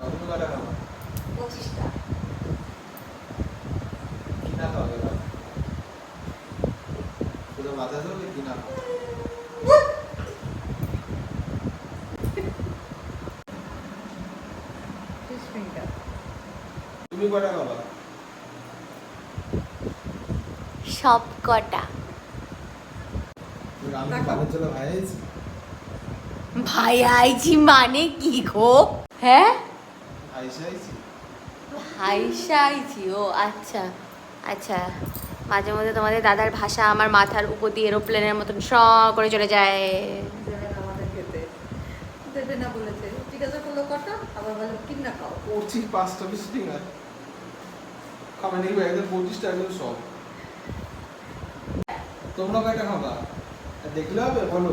তুমি কটা খাবা? 25টা। কি না খাবে এবার? পুরো মাথা ধরবে কি না খাবে? তুমি কটা খাবা? সব কটা। আমি কি কানের জন্য ভাই আইছি? ভাই আইছি মানে কি গো? হ্যাঁ আইসা আইছি? ভাইসা আইছি, ও আচ্ছা আচ্ছা। মাঝে মধ্যে তোমাদের দাদার ভাষা আমার মাথার উপর দিয়ে এরোপ্লেনের মতন শ করে চলে যায়। দেবে না আমাদের খেতে। দেবে না বলেছে। জিজ্ঞাসা করলো কটা, আবার বলে কিনা খাও। 5টা বিস্টিং আর খাবে নেই ভাই, একদম 25টা একদম সব। তোমরা কয়টা খাবা? দেখলে হবে বলো।